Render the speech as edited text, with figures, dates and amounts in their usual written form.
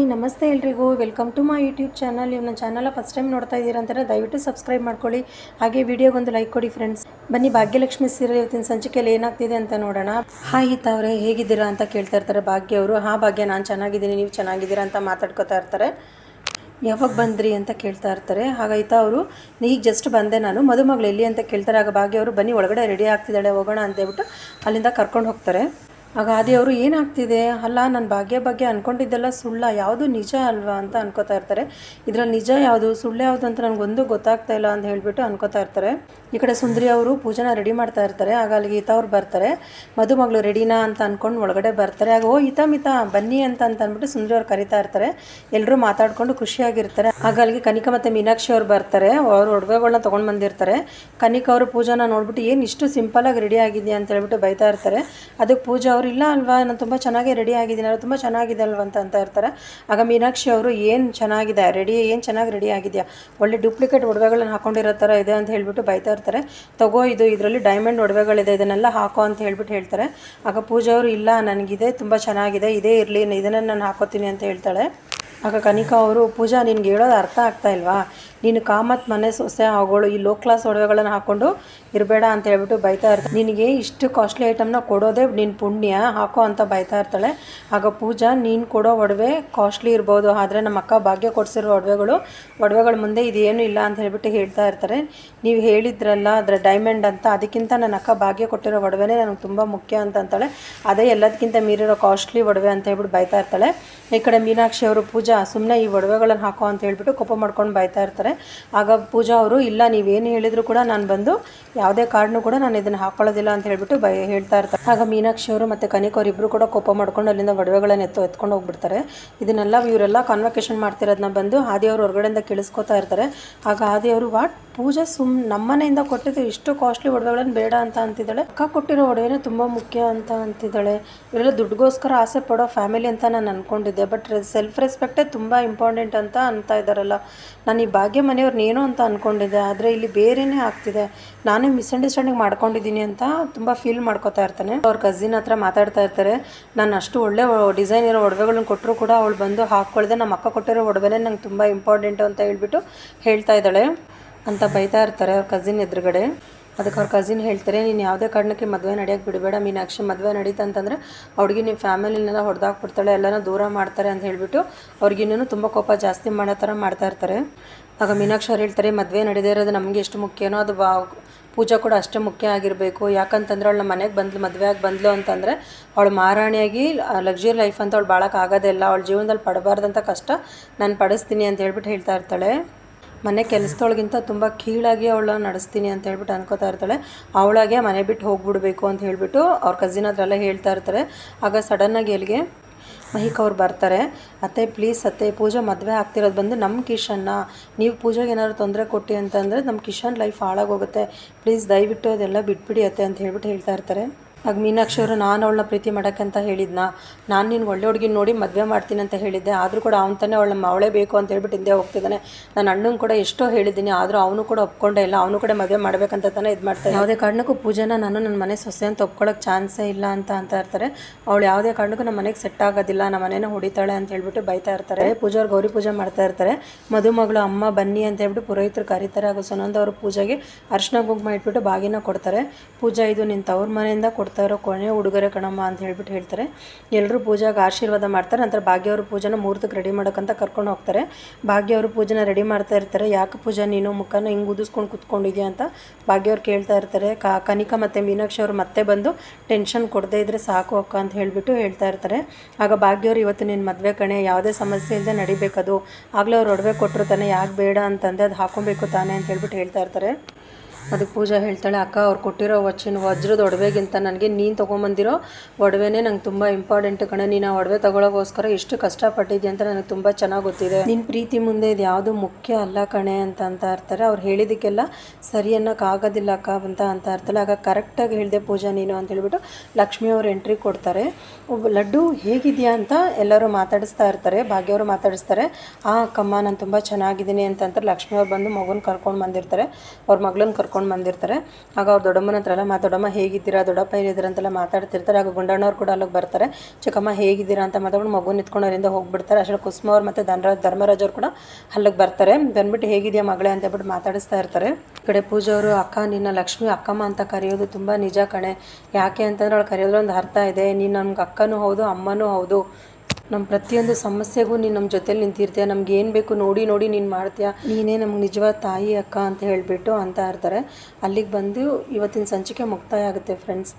Hi ನಮಸ್ತೆ ಎಲ್ರಿಗೂ welcome to my YouTube channel. ನೀವು ನನ್ನ ಚಾನಲ್ ಫಸ್ಟ್ ಟೈಮ್ ನೋಡ್ತಾ ಇದ್ದೀರಾ ಅಂತಾರೆ ದಯವಿಟ್ಟು ಸಬ್ಸ್ಕ್ರೈಬ್ ಮಾಡ್ಕೊಳ್ಳಿ. ಹಾಗೆ ವಿಡಿಯೋಗೊಂದು ಲೈಕ್ ಕೊಡಿ ಫ್ರೆಂಡ್ಸ್. ಬನ್ನಿ ಭಾಗ್ಯಲಕ್ಷ್ಮಿ ಸೀರಿಯಲ್ ಇವತ್ತಿನ ಸಂಚಿಕೆಯಲ್ಲಿ ಏನಾಗ್ತಿದೆ ಅಂತ ನೋಡೋಣ. ಹಾಯ್ ಹಿತವ್ರೆ ಹೇಗಿದ್ದೀರಾ ಅಂತ ಕೇಳ್ತಾ ಇರ್ತಾರೆ ಭಾಗ್ಯ ಅವರು. ಭಾಗ್ಯ ನಾನು ಚೆನ್ನಾಗಿದ್ದೀನಿ, ನೀವು ಚೆನ್ನಾಗಿದ್ದೀರಾ ಅಂತ ಮಾತಾಡ್ಕೊತಾ ಇರ್ತಾರೆ. ಯಾವಾಗ ಬಂದ್ರಿ ಅಂತ ಕೇಳ್ತಾ ಇರ್ತಾರೆ. ಹಾಗಾಯ್ತಾ ಅವರು ಈಗ ಜಸ್ಟ್ ಬಂದೆ ನಾನು, ಮದುಮಗಳು ಎಲ್ಲಿ ಅಂತ ಕೇಳ್ತಾರೆ. ಆಗ ಭಾಗ್ಯ ಅವರು ಬನ್ನಿ ಒಳಗಡೆ ರೆಡಿ ಆಗ್ತಿದ್ದಾಳೆ ಹೋಗೋಣ ಅಂತ ಹೇಳ್ಬಿಟ್ಟು ಅಲ್ಲಿಂದ ಕರ್ಕೊಂಡು ಹೋಗ್ತಾರೆ. ಆಗ ಆದಿಯವರು ಏನಾಗ್ತಿದೆ, ಅಲ್ಲ ನನ್ನ ಭಾಗ್ಯ ಬಗ್ಗೆ ಅಂದ್ಕೊಂಡಿದ್ದೆಲ್ಲ ಸುಳ್ಳ, ಯಾವುದು ನಿಜ ಅಲ್ವಾ ಅಂತ ಅನ್ಕೋತಾ ಇರ್ತಾರೆ. ಇದರಲ್ಲಿ ನಿಜ ಯಾವುದು ಸುಳ್ಳು ಯಾವುದು ಅಂತ ನನಗೊಂದು ಗೊತ್ತಾಗ್ತಾ ಇಲ್ಲ ಅಂತ ಹೇಳ್ಬಿಟ್ಟು ಅನ್ಕೋತಾ ಇರ್ತಾರೆ. ಈ ಕಡೆ ಸುಂದರಿ ಅವರು ಪೂಜೆನ ರೆಡಿ ಮಾಡ್ತಾ ಇರ್ತಾರೆ. ಆಗ ಅಲ್ಲಿಗೆ ಈತ ಅವ್ರು ಬರ್ತಾರೆ. ಮದುಮಗಳು ರೆಡಿನಾ ಅಂತ ಅಂದ್ಕೊಂಡು ಒಳಗಡೆ ಬರ್ತಾರೆ. ಆಗ ಓ ಮಿತ ಬನ್ನಿ ಅಂತ ಅಂದ್ಬಿಟ್ಟು ಸುಂದರಿ ಅವ್ರು ಕರಿತಾ ಇರ್ತಾರೆ. ಎಲ್ಲರೂ ಮಾತಾಡ್ಕೊಂಡು ಖುಷಿಯಾಗಿರ್ತಾರೆ. ಆಗ ಅಲ್ಲಿಗೆ ಕನಿಕಾ ಮತ್ತು ಮೀನಾಕ್ಷಿ ಅವ್ರು ಬರ್ತಾರೆ. ಅವ್ರು ಒಡವೆಗಳನ್ನ ತೊಗೊಂಡು ಬಂದಿರ್ತಾರೆ. ಕನಿಕಾ ಅವರು ಪೂಜಾನ ನೋಡ್ಬಿಟ್ಟು ಏನು ಇಷ್ಟು ಸಿಂಪಲಾಗಿ ರೆಡಿ ಆಗಿದೆಯಾ ಅಂತ ಹೇಳ್ಬಿಟ್ಟು ಬೈತಾ ಇರ್ತಾರೆ. ಅದಕ್ಕೆ ಪೂಜಾ ಅವರು ಇಲ್ಲ ಅಲ್ವಾ ನಾನು ತುಂಬ ಚೆನ್ನಾಗಿ ರೆಡಿ ಆಗಿದ್ದೀನಿ, ಅದು ತುಂಬ ಚೆನ್ನಾಗಿದೆ ಅಲ್ವಾ ಅಂತ ಇರ್ತಾರೆ. ಆಗ ಮೀನಾಕ್ಷಿ ಅವರು ಏನು ಚೆನ್ನಾಗಿದೆ ಏನು ಚೆನ್ನಾಗಿ ರೆಡಿ ಆಗಿದೆಯಾ, ಒಳ್ಳೆ ಡೂಪ್ಲಿಕೇಟ್ ಒಡವೆಗಳನ್ನ ಹಾಕೊಂಡಿರೋ ಥರ ಇದೆ ಅಂತ ಹೇಳ್ಬಿಟ್ಟು ಬೈತಾ ಇರ್ತಾರೆ. ತಗೋ ಇದರಲ್ಲಿ ಡೈಮಂಡ್ ಒಡವೆಗಳಿದೆ, ಇದನ್ನೆಲ್ಲ ಹಾಕೋ ಅಂತ ಹೇಳ್ಬಿಟ್ಟು ಹೇಳ್ತಾರೆ. ಆಗ ಪೂಜಾ ಅವರು ಇಲ್ಲ ನನಗಿದೆ ತುಂಬ ಚೆನ್ನಾಗಿದೆ, ಇದೇ ಇರಲಿ ಇದನ್ನೇ ನಾನು ಹಾಕೋತೀನಿ ಅಂತ ಹೇಳ್ತಾಳೆ. ಆಗ ಕನಿಕಾ ಅವರು ಪೂಜಾ ನಿನ್ಗೆ ಹೇಳೋದು ಅರ್ಥ ಆಗ್ತಾ ಇಲ್ವಾ, ನೀನು ಕಾಮತ್ ಮನೆ ಸೊಸೆ ಆಗೋಳು ಈ ಲೋ ಕ್ಲಾಸ್ ಒಡವೆಗಳನ್ನು ಹಾಕ್ಕೊಂಡು ಇರಬೇಡ ಅಂತ ಹೇಳ್ಬಿಟ್ಟು ಬೈತಾ ಇರ್ತಾಳೆ. ನಿನಗೆ ಇಷ್ಟು ಕಾಸ್ಟ್ಲಿ ಐಟಮ್ನ ಕೊಡೋದೇ ನಿನ್ನ ಪುಣ್ಯ, ಹಾಕೋ ಅಂತ ಬೈತಾ ಇರ್ತಾಳೆ. ಆಗ ಪೂಜಾ ನೀನು ಕೊಡೋ ಒಡವೆ ಕಾಸ್ಟ್ಲಿ ಇರ್ಬೋದು, ಆದರೆ ನಮ್ಮ ಅಕ್ಕ ಭಾಗ್ಯ ಕೊಡಿಸಿರೋ ಒಡವೆಗಳ ಮುಂದೆ ಇದೇನು ಇಲ್ಲ ಅಂತ ಹೇಳ್ಬಿಟ್ಟು ಹೇಳ್ತಾ ಇರ್ತಾರೆ. ನೀವು ಹೇಳಿದ್ರಲ್ಲ ಅದರ ಡೈಮಂಡ್ ಅಂತ, ಅದಕ್ಕಿಂತ ನನ್ನ ಅಕ್ಕ ಭಾಗ್ಯ ಕೊಟ್ಟಿರೋ ಒಡವೆನೇ ನನಗೆ ತುಂಬ ಮುಖ್ಯ ಅಂತ ಅಂತಾಳೆ. ಅದೇ ಎಲ್ಲದಕ್ಕಿಂತ ಮೀರಿರೋ ಕಾಸ್ಟ್ಲಿ ಒಡವೆ ಅಂತ ಹೇಳ್ಬಿಟ್ಟು ಬೈತಾ ಇರ್ತಾಳೆ. ಈ ಕಡೆ ಮೀನಾಕ್ಷಿ ಅವರು ಪೂಜಾ ಸುಮ್ಮನೆ ಈ ಒಡವೆಗಳನ್ನು ಹಾಕೋ ಅಂತ ಹೇಳ್ಬಿಟ್ಟು ಕೋಪ ಮಾಡ್ಕೊಂಡು ಬೈತಾ ಇರ್ತಾರೆ. ಆಗ ಪೂಜಾ ಅವರು ಇಲ್ಲ ನೀವೇನು ಹೇಳಿದ್ರು ಕೂಡ ನಾನು ಬಂದು ಯಾವುದೇ ಕಾರಣಕ್ಕೂ ಕೂಡ ನಾನು ಇದನ್ನು ಹಾಕೊಳ್ಳೋದಿಲ್ಲ ಅಂತ ಹೇಳ್ಬಿಟ್ಟು ಹೇಳ್ತಾ ಇರ್ತಾರೆ. ಆಗ ಮೀನಾಕ್ಷಿ ಅವರು ಮತ್ತು ಕನಿಕಾ ಅವರಿಬ್ಬರು ಕೂಡ ಕೋಪ ಮಾಡ್ಕೊಂಡು ಅಲ್ಲಿಂದ ಒಡವೆಗಳನ್ನು ಎತ್ಕೊಂಡು ಹೋಗ್ಬಿಡ್ತಾರೆ. ಇದನ್ನೆಲ್ಲ ಇವರೆಲ್ಲ ಕಾನ್ವಕೇಶನ್ ಮಾಡ್ತಿರೋದನ್ನ ಬಂದು ಆದಿಯವರು ಹೊರಗಡೆಯಿಂದ ಕೇಳಿಸ್ಕೊತಾ ಇರ್ತಾರೆ. ಆಗ ಆದಿಯವರು ಪೂಜಾ ನಮ್ಮನೆಯಿಂದ ಕೊಟ್ಟಿದ್ದು ಇಷ್ಟು ಕಾಸ್ಟ್ಲಿ ಒಡವೆಗಳನ್ನು ಬೇಡ ಅಂತ ಅಂತಿದ್ದಾಳೆ, ಅಕ್ಕ ಕೊಟ್ಟಿರೋ ಒಡವೆನೇ ತುಂಬ ಮುಖ್ಯ ಅಂತ ಅಂತಿದ್ದಾಳೆ. ಇವರೆಲ್ಲ ದುಡ್ಡುಗೋಸ್ಕರ ಆಸೆ ಪಡೋ ಫ್ಯಾಮಿಲಿ ಅಂತ ನಾನು ಅಂದ್ಕೊಂಡಿದ್ದೆ, ಬಟ್ ಸೆಲ್ಫ್ ರೆಸ್ಪೆಕ್ಟೇ ತುಂಬ ಇಂಪಾರ್ಟೆಂಟ್ ಅಂತ ಇದ್ದಾರಲ್ಲ. ನಾನು ಈ ಭಾಗ್ಯ ಮನೆಯವ್ರನ್ನೇನೋ ಅಂತ ಅಂದ್ಕೊಂಡಿದ್ದೆ, ಆದರೆ ಇಲ್ಲಿ ಬೇರೆಯೇ ಆಗ್ತಿದೆ, ನಾನೇ ಮಿಸ್ಅಂಡರ್ಸ್ಟ್ಯಾಂಡಿಂಗ್ ಮಾಡ್ಕೊಂಡಿದ್ದೀನಿ ಅಂತ ತುಂಬ ಫೀಲ್ ಮಾಡ್ಕೋತಾ ಇರ್ತಾನೆ. ಅವ್ರ ಕಸಿನ್ ಹತ್ರ ಮಾತಾಡ್ತಾ ಇರ್ತಾರೆ. ನಾನು ಅಷ್ಟು ಒಳ್ಳೆ ಡಿಸೈನ್ ಇರೋ ಒಡವೆಗಳನ್ನ ಕೊಟ್ಟರು ಕೂಡ ಅವಳು ಬಂದು ಹಾಕ್ಕೊಳ್ದೆ ನಮ್ಮ ಅಕ್ಕ ಕೊಟ್ಟಿರೋ ಒಡವೆನೇ ನಂಗೆ ತುಂಬ ಇಂಪಾರ್ಟೆಂಟು ಅಂತ ಹೇಳ್ಬಿಟ್ಟು ಹೇಳ್ತಾ ಇದ್ದಾಳೆ ಅಂತ ಬೈತಾ ಇರ್ತಾರೆ ಅವ್ರ ಕಸಿನ್ ಎದುರುಗಡೆ. ಅದಕ್ಕೆ ಅವ್ರ ಕಸಿನ್ ಹೇಳ್ತಾರೆ, ನೀನು ಯಾವುದೇ ಕಾರಣಕ್ಕೆ ಮದುವೆ ನಡೆಯೋಕ್ಕೆ ಬಿಡಬೇಡ ಮೀನಾಕ್ಷಿ, ಮದುವೆ ನಡೀತಾ ಅಂತಂದರೆ ಅವ್ರಿಗೆ ನಿಮ್ಮ ಫ್ಯಾಮಿಲಿನೆಲ್ಲ ಹೊಡೆದಾಕ್ಬಿಡ್ತಾಳೆ, ಎಲ್ಲನೂ ದೂರ ಮಾಡ್ತಾರೆ ಅಂತ ಹೇಳ್ಬಿಟ್ಟು ಅವ್ರಿಗಿನ್ನೂ ತುಂಬ ಕೋಪ ಜಾಸ್ತಿ ಮಾಡೋ ಥರ ಮಾಡ್ತಾ ಇರ್ತಾರೆ. ಆಗ ಮೀನಾಕ್ಷಿ ಅವ್ರು ಹೇಳ್ತಾರೆ, ಮದುವೆ ನಡೆದೇ ಇರೋದು ನಮಗೆ ಎಷ್ಟು ಮುಖ್ಯನೋ ಅದು ಪೂಜಾ ಕೂಡ ಅಷ್ಟೇ ಮುಖ್ಯ ಆಗಿರಬೇಕು. ಯಾಕಂತಂದ್ರೆ ಅವಳು ನಮ್ಮ ಮನೆಗೆ ಮದುವೆ ಆಗಿ ಬಂದ್ಲು ಅಂತಂದರೆ ಅವಳು ಮಹಾರಾಣಿಯಾಗಿ ಲಕ್ಸುರಿ ಲೈಫ್ ಅಂತ ಅವಳು ಬಾಳಕ್ಕೆ ಆಗೋದೇ ಇಲ್ಲ, ಅವಳ ಜೀವನದಲ್ಲಿ ಪಡಬಾರ್ದಂಥ ಕಷ್ಟ ನಾನು ಪಡಿಸ್ತೀನಿ ಅಂತ ಹೇಳ್ಬಿಟ್ಟು ಹೇಳ್ತಾ ಇರ್ತಾಳೆ. ಮನೆ ಕೆಲಸದೊಳಗಿಂತ ತುಂಬ ಕೀಳಾಗಿ ಅವಳ ನಡೆಸ್ತೀನಿ ಅಂತ ಹೇಳ್ಬಿಟ್ಟು ಅನ್ಕೋತಾ ಇರ್ತಾಳೆ. ಅವಳಾಗೆ ಮನೆ ಬಿಟ್ಟು ಹೋಗ್ಬಿಡ್ಬೇಕು ಅಂತ ಹೇಳ್ಬಿಟ್ಟು ಅವ್ರ ಕಸಿನ್ ಹತ್ರೆಲ್ಲ ಹೇಳ್ತಾ ಇರ್ತಾರೆ. ಆಗ ಸಡನ್ನಾಗಿ ಎಲ್ಲಿಗೆ ಮಹಿಕ್ ಅವ್ರು ಬರ್ತಾರೆ. ಅತ್ತೆ ಪ್ಲೀಸ್ ಅತ್ತೆ, ಪೂಜಾ ಮದುವೆ ಆಗ್ತಿರೋದು ಬಂದು ನಮ್ಮ ಕಿಶನ್ನ, ನೀವು ಪೂಜೆಗೆ ಏನಾದ್ರು ತೊಂದರೆ ಕೊಟ್ಟು ಅಂತಂದರೆ ನಮ್ಮ ಕಿಶನ್ ಲೈಫ್ ಹಾಳಾಗೋಗುತ್ತೆ, ಪ್ಲೀಸ್ ದಯವಿಟ್ಟು ಅದೆಲ್ಲ ಬಿಟ್ಬಿಡಿ ಅತ್ತೆ ಅಂತ ಹೇಳ್ಬಿಟ್ಟು ಹೇಳ್ತಾ ಇರ್ತಾರೆ. ಆಗ ಮೀನಾಕ್ಷಿ ಅವರು ನಾನು ಅವಳನ್ನ ಪ್ರೀತಿ ಮಾಡೋಕ್ಕೆ ಅಂತ ಹೇಳಿದ್ನಾ, ನಾನು ನೀನು ಒಳ್ಳೆ ಹುಡುಗಿನ ನೋಡಿ ಮದುವೆ ಮಾಡ್ತೀನಿ ಅಂತ ಹೇಳಿದ್ದೆ, ಆದರೂ ಕೂಡ ಅವನು ತಾನೇ ಅವಳೇ ಬೇಕು ಅಂತ ಹೇಳ್ಬಿಟ್ಟು ಹಿಂದೆ ಹೋಗ್ತಿದ್ದಾನೆ. ನಾನು ಅಣ್ಣಂಗೆ ಕೂಡ ಎಷ್ಟೋ ಹೇಳಿದ್ದೀನಿ, ಆದರೂ ಅವನು ಕೂಡ ಒಪ್ಕೊಂಡೇ ಇಲ್ಲ, ಅವನು ಕೂಡ ಮದುವೆ ಮಾಡಬೇಕಂತ ತಾನೇ ಇದು ಮಾಡ್ತಾನೆ. ಯಾವುದೇ ಕಾರಣಕ್ಕೂ ಪೂಜಾನ ನಾನು ನನ್ನ ಮನೆ ಸೊಸೆ ಅಂತ ಒಪ್ಕೊಳ್ಳೋಕೆ ಚಾನ್ಸೇ ಇಲ್ಲ ಅಂತ ಇರ್ತಾರೆ. ಅವಳು ಯಾವುದೇ ಕಾರಣಕ್ಕೂ ನಮ್ಮ ಮನೆಗೆ ಸೆಟ್ ಆಗೋದಿಲ್ಲ, ನಮ್ಮ ಮನೇನ ಹೊಡಿತಾಳೆ ಅಂತ ಹೇಳ್ಬಿಟ್ಟು ಬೈತಾ ಇರ್ತಾರೆ. ಪೂಜಾ ಅವ್ರು ಗೌರಿ ಪೂಜೆ ಮಾಡ್ತಾ ಇರ್ತಾರೆ. ಮದುಮಗಳು ಅಮ್ಮ ಬನ್ನಿ ಅಂತ ಹೇಳ್ಬಿಟ್ಟು ಪುರೋಹಿತರು ಕರೀತಾರೆ. ಹಾಗೂ ಸುನಂದ ಅವರು ಪೂಜೆಗೆ ಅರ್ಶಿನ ಕುಂಕುಮ ಇಟ್ಬಿಟ್ಟು ಬಾಗಿನ ಕೊಡ್ತಾರೆ. ಪೂಜಾ ಇದು ನಿನ್ನ ತವ್ರ ಮನೆಯಿಂದ ಕೊಡ್ತಾ ಇರೋ ಕೊನೆ ಉಡುಗೊರೆ ಕಣಮ್ಮ ಅಂತ ಹೇಳ್ಬಿಟ್ಟು ಹೇಳ್ತಾರೆ. ಎಲ್ಲರೂ ಪೂಜಾಗೆ ಆಶೀರ್ವಾದ ಮಾಡ್ತಾರೆ. ನಂತರ ಭಾಗ್ಯ ಅವರು ಪೂಜಾನ ಮುಹೂರ್ತಕ್ಕೆ ರೆಡಿ ಮಾಡೋಕ್ಕಂತ ಕರ್ಕೊಂಡು ಹೋಗ್ತಾರೆ. ಭಾಗ್ಯ ಅವರು ಪೂಜೆನ ರೆಡಿ ಮಾಡ್ತಾ ಇರ್ತಾರೆ. ಯಾಕೆ ಪೂಜಾ ನೀನು ಮುಖನ ಹಿಂಗೆ ಉದಿಸ್ಕೊಂಡು ಕುತ್ಕೊಂಡಿದ್ಯಾ ಅಂತ ಭಾಗ್ಯ ಅವ್ರು ಕೇಳ್ತಾ ಇರ್ತಾರೆ. ಕನಿಕಾ ಮತ್ತು ಮೀನಾಕ್ಷಿ ಅವರು ಮತ್ತೆ ಬಂದು ಟೆನ್ಷನ್ ಕೊಡದೇ ಇದ್ದರೆ ಸಾಕು ಅಕ್ಕ ಅಂತ ಹೇಳ್ಬಿಟ್ಟು ಹೇಳ್ತಾ ಇರ್ತಾರೆ. ಆಗ ಭಾಗ್ಯ ಅವರು ಇವತ್ತು ನಿನ್ನ ಮದುವೆ ಕಣೆ, ಯಾವುದೇ ಸಮಸ್ಯೆ ಇಲ್ಲದೆ ನಡಿಬೇಕದು, ಆಗಲೇ ಅವ್ರು ಒಡವೆ ಕೊಟ್ಟರು ತಾನೆ, ಯಾಕೆ ಬೇಡ ಅಂತಂದೆ, ಅದು ಹಾಕೊಬೇಕು ತಾನೆ ಅಂತ ಹೇಳ್ಬಿಟ್ಟು ಹೇಳ್ತಾ ಇರ್ತಾರೆ. ಅದಕ್ಕೆ ಪೂಜಾ ಹೇಳ್ತಾಳೆ, ಅಕ್ಕ ಅವ್ರು ಕೊಟ್ಟಿರೋ ವಜ್ರದ ಒಡವೆಗಿಂತ ನನಗೆ ನೀನು ತೊಗೊಂಬಂದಿರೋ ಒಡವೆನೇ ನಂಗೆ ತುಂಬ ಇಂಪಾರ್ಟೆಂಟ್ ಕಣೆ, ನೀನು ಆ ಒಡವೆ ತೊಗೊಳೋಗೋಸ್ಕರ ಎಷ್ಟು ಕಷ್ಟಪಟ್ಟಿದ್ದೆ ಅಂತ ನನಗೆ ತುಂಬ ಚೆನ್ನಾಗಿ ಗೊತ್ತಿದೆ, ನಿನ್ನ ಪ್ರೀತಿ ಮುಂದೆ ಇದು ಯಾವುದು ಮುಖ್ಯ ಅಲ್ಲ ಕಣೆ ಅಂತ ಇರ್ತಾರೆ. ಅವ್ರು ಹೇಳಿದ್ದಕ್ಕೆಲ್ಲ ಸರಿ ಅನ್ನೋಕ್ಕಾಗೋದಿಲ್ಲ ಅಕ್ಕ ಅಂತ ಇರ್ತಾಳೆ. ಆಗ ಕರೆಕ್ಟಾಗಿ ಹೇಳಿದೆ ಪೂಜಾ ನೀನು ಅಂತ ಹೇಳ್ಬಿಟ್ಟು ಲಕ್ಷ್ಮಿ ಅವ್ರು ಎಂಟ್ರಿ ಕೊಡ್ತಾರೆ. ಲಡ್ಡು ಹೇಗಿದೆಯಾ ಅಂತ ಎಲ್ಲರೂ ಮಾತಾಡಿಸ್ತಾ ಇರ್ತಾರೆ. ಭಾಗ್ಯವರು ಮಾತಾಡಿಸ್ತಾರೆ. ಅಕ್ಕಮ್ಮ ನಾನು ತುಂಬ ಚೆನ್ನಾಗಿದ್ದೀನಿ ಅಂತಂತಾರೆ. ಲಕ್ಷ್ಮಿ ಅವ್ರು ಬಂದು ಮಗನ ಕರ್ಕೊಂಡು ಬಂದಿರ್ತಾರೆ. ಅವ್ರ ಮಗಳನ್ನ ಕರ್ಕೊಂಡು ಬಂದಿರ್ತಾರೆ. ಆಗ ಅವ್ರ ದೊಡ್ಡಮ್ಮನ ಹತ್ರ ಎಲ್ಲ ದೊಡ್ಡಮ್ಮ ಹೇಗಿದ್ದೀರಾ, ದೊಡ್ಡಪ್ಪ ಹೇಗಿದ್ದೀರಾ ಅಂತೆಲ್ಲ ಮಾತಾಡ್ತಿರ್ತಾರೆ. ಆಗ ಗುಂಡಣ್ಣವ್ರು ಕೂಡ ಅಲ್ಲಿಗೆ ಬರ್ತಾರೆ. ಚಿಕ್ಕಮ್ಮ ಹೇಗಿದ್ದೀರಾ ಅಂತ ಮಾತಾಡ್ಕೊಂಡು ಮಗು ನಿಂತ್ಕೊಂಡು ಅವರಿಂದ ಹೋಗ್ಬಿಡ್ತಾರೆ. ಅಷ್ಟರಲ್ಲಿ ಕುಸುಮ ಅವ್ರು ಮತ್ತು ಧರ್ಮರಾಜ್ ಅವ್ರು ಕೂಡ ಅಲ್ಲಿಗೆ ಬರ್ತಾರೆ. ಬಂದ್ಬಿಟ್ಟು ಹೇಗಿದೆಯಾ ಮಗಳೇ ಅಂತ ಹೇಳ್ಬಿಟ್ಟು ಮಾತಾಡಿಸ್ತಾ ಇರ್ತಾರೆ. ಈ ಕಡೆ ಪೂಜಾ ಅವರು ಅಕ್ಕ ನಿನ್ನ ಲಕ್ಷ್ಮಿ ಅಕ್ಕಮ್ಮ ಅಂತ ಕರೆಯೋದು ತುಂಬ ನಿಜ ಕಣೆ. ಯಾಕೆ ಅಂತಂದ್ರೆ ಅವಳು ಕರೆಯೋದ್ರಲ್ಲಿ ಒಂದು ಅರ್ಥ ಇದೆ. ನೀನು ನಮ್ಗೆ ಅಕ್ಕನೂ ಹೌದು ಅಮ್ಮನೂ ಹೌದು. ನಮ್ಮ ಪ್ರತಿಯೊಂದು ಸಮಸ್ಯೆಗೂ ನೀನು ನಮ್ಮ ಜೊತೆಲಿ ನಿಂತಿರ್ತೀಯ. ನಮ್ಗೆ ಏನು ಬೇಕು ನೋಡಿ ನೀನು ಮಾಡ್ತೀಯ. ನೀನೇ ನಮ್ಗೆ ನಿಜವಾದ ತಾಯಿ ಅಕ್ಕ ಅಂತ ಹೇಳಿಬಿಟ್ಟು ಅಂತ ಇರ್ತಾರೆ. ಅಲ್ಲಿಗೆ ಬಂದು ಇವತ್ತಿನ ಸಂಚಿಕೆ ಮುಕ್ತಾಯ ಆಗುತ್ತೆ ಫ್ರೆಂಡ್ಸ್.